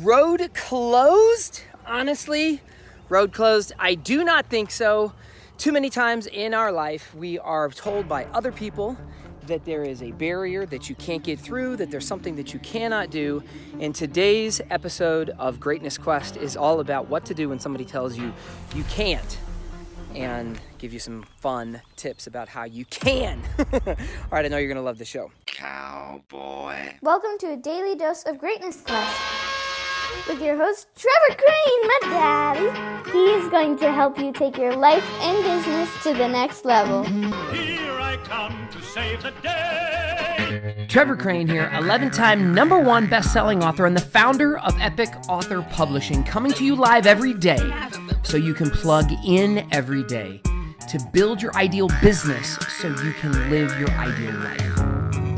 Road closed? Honestly, road closed? I do not think so. Too many times in our life, we are told by other people that there is a barrier that you can't get through, that there's something that you cannot do. And today's episode of Greatness Quest is all about what to do when somebody tells you you can't, and give you some fun tips about how you can. All right, I know you're gonna love the show. Cowboy. Welcome to a daily dose of Greatness Quest with your host, Trevor Crane, my daddy. He is going to help you take your life and business to the next level. Here I come to save the day. Trevor Crane here, 11-time #1 best-selling author and the founder of Epic Author Publishing, coming to you live every day so you can plug in every day to build your ideal business so you can live your ideal life.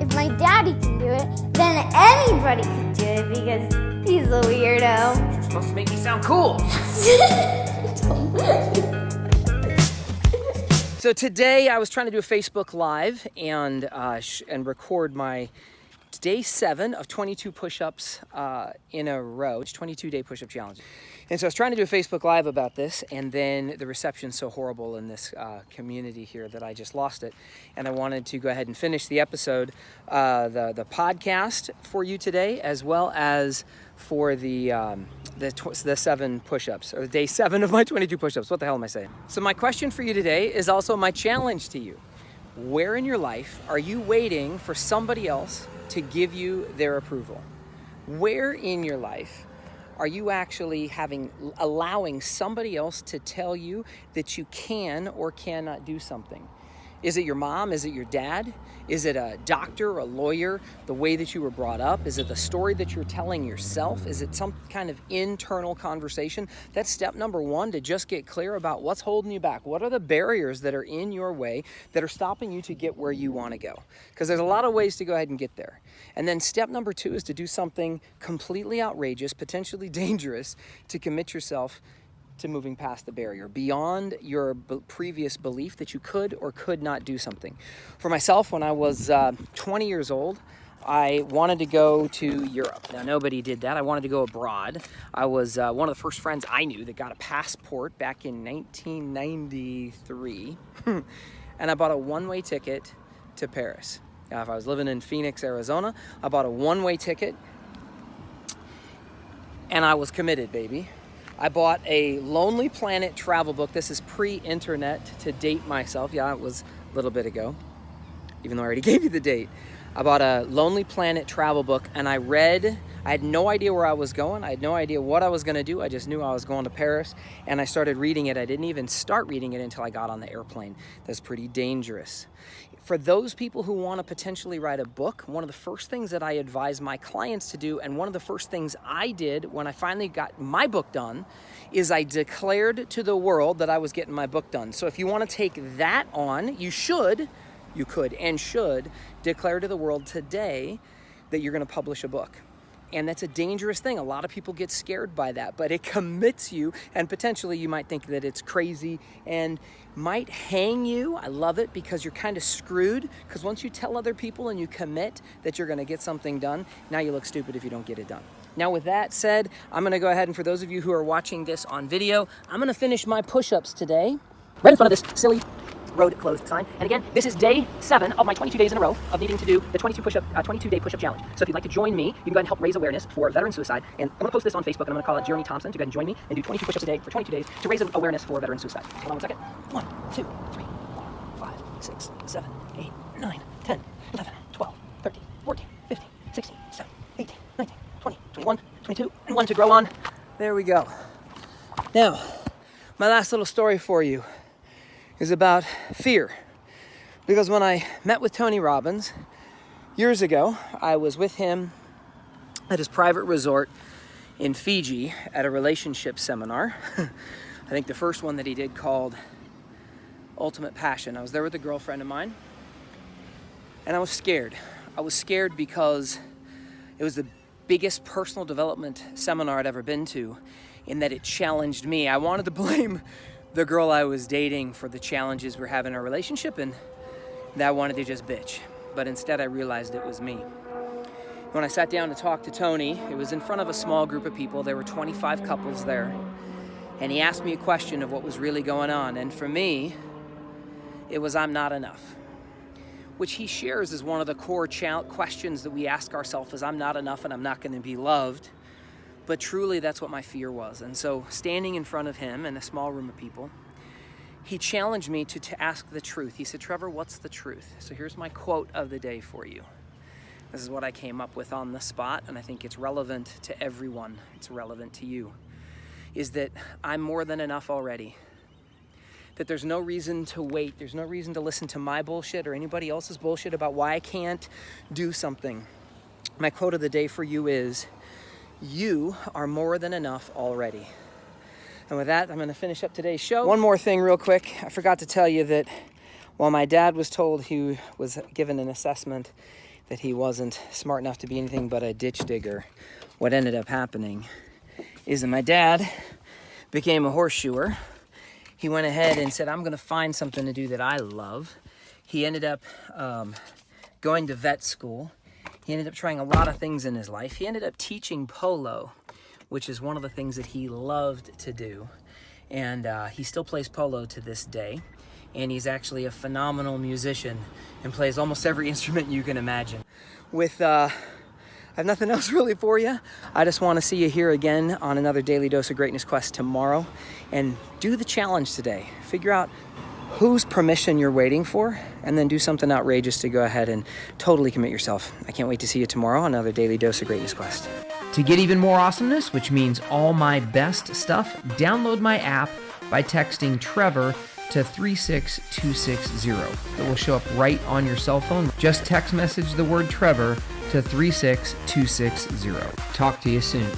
If my daddy can do it, then anybody can do it because he's a weirdo. You're supposed to make me sound cool. So today I was trying to do a Facebook Live and record my day 7 of 22 push-ups in a row. It's 22-day push-up challenge. And so I was trying to do a Facebook Live about this, and then the reception's so horrible in this community here that I just lost it. And I wanted to go ahead and finish the episode, the podcast for you today, as well as for the 7 push-ups, or day 7 of my 22 push-ups. What the hell am I saying? So my question for you today is also my challenge to you. Where in your life are you waiting for somebody else to give you their approval? Where in your life are you actually allowing somebody else to tell you that you can or cannot do something? Is it your mom? Is it your dad? Is it a doctor, a lawyer, the way that you were brought up? Is it the story that you're telling yourself? Is it some kind of internal conversation? That's step number 1, to just get clear about what's holding you back. What are the barriers that are in your way that are stopping you to get where you want to go? Because there's a lot of ways to go ahead and get there. And then step number 2 is to do something completely outrageous, potentially dangerous, to commit yourself to moving past the barrier, beyond your previous belief that you could or could not do something. For myself, when I was 20 years old, I wanted to go to Europe. Now, nobody did that. I wanted to go abroad. I was one of the first friends I knew that got a passport back in 1993, and I bought a one-way ticket to Paris. If I was living in Phoenix, Arizona, I bought a one-way ticket, and I was committed, baby. I bought a Lonely Planet travel book. This is pre-internet, to date myself. Yeah, it was a little bit ago, even though I already gave you the date. I bought a Lonely Planet travel book, and I had no idea where I was going. I had no idea what I was going to do. I just knew I was going to Paris, and I started reading it. I didn't even start reading it until I got on the airplane. That's pretty dangerous. For those people who want to potentially write a book, one of the first things that I advise my clients to do, and one of the first things I did when I finally got my book done, is I declared to the world that I was getting my book done. So if you want to take that on, you could and should declare to the world today that you're going to publish a book. And that's a dangerous thing. A lot of people get scared by that, but it commits you, and potentially you might think that it's crazy and might hang you. I love it because you're kind of screwed, because once you tell other people and you commit that you're going to get something done, now you look stupid if you don't get it done. Now, with that said, I'm going to go ahead, and for those of you who are watching this on video, I'm going to finish my push-ups today right in front of this silly road closed sign. And again, this is day 7 of my 22 days in a row of needing to do the 22-day push-up challenge. So if you'd like to join me, you can go ahead and help raise awareness for veteran suicide. And I'm going to post this on Facebook, and I'm going to call it Jeremy Thompson to go ahead and join me and do 22 push-ups a day for 22 days to raise awareness for veteran suicide. Hold on 1 second. 1, 2, 3, 4, 5, 6, 7, 8, 9, 10, 11, 12, 13, 14, 15, 16, 17, 18, 19, 20, 21, 22, and 1 to grow on. There we go. Now, my last little story for you is about fear. Because when I met with Tony Robbins years ago, I was with him at his private resort in Fiji at a relationship seminar. I think the first one that he did called Ultimate Passion. I was there with a girlfriend of mine, and I was scared. I was scared because it was the biggest personal development seminar I'd ever been to, in that it challenged me. I wanted to blame the girl I was dating for the challenges we're having in our relationship, and that I wanted to just bitch. But instead I realized it was me. When I sat down to talk to Tony, it was in front of a small group of people. There were 25 couples there. And he asked me a question of what was really going on. And for me, it was, I'm not enough. Which he shares as one of the core questions that we ask ourselves is, I'm not enough and I'm not going to be loved. But truly, that's what my fear was. And so standing in front of him in a small room of people, he challenged me to ask the truth. He said, Trevor, what's the truth? So here's my quote of the day for you. This is what I came up with on the spot, and I think it's relevant to everyone. It's relevant to you. Is that I'm more than enough already. That there's no reason to wait. There's no reason to listen to my bullshit or anybody else's bullshit about why I can't do something. My quote of the day for you is, you are more than enough already. And with that, I'm going to finish up today's show. One more thing real quick. I forgot to tell you that while my dad was told he was given an assessment that he wasn't smart enough to be anything but a ditch digger, what ended up happening is that my dad became a horseshoer. He went ahead and said, I'm going to find something to do that I love. He ended up going to vet school. He ended up trying a lot of things in his life. He ended up teaching polo, which is one of the things that he loved to do. And he still plays polo to this day. And he's actually a phenomenal musician and plays almost every instrument you can imagine. With, I have nothing else really for you. I just want to see you here again on another Daily Dose of Greatness Quest tomorrow. And do the challenge today. Figure out whose permission you're waiting for, and then do something outrageous to go ahead and totally commit yourself. I can't wait to see you tomorrow on another Daily Dose of Greatness Quest. To get even more awesomeness, which means all my best stuff, download my app by texting Trevor to 36260. It will show up right on your cell phone. Just text message the word Trevor to 36260. Talk to you soon.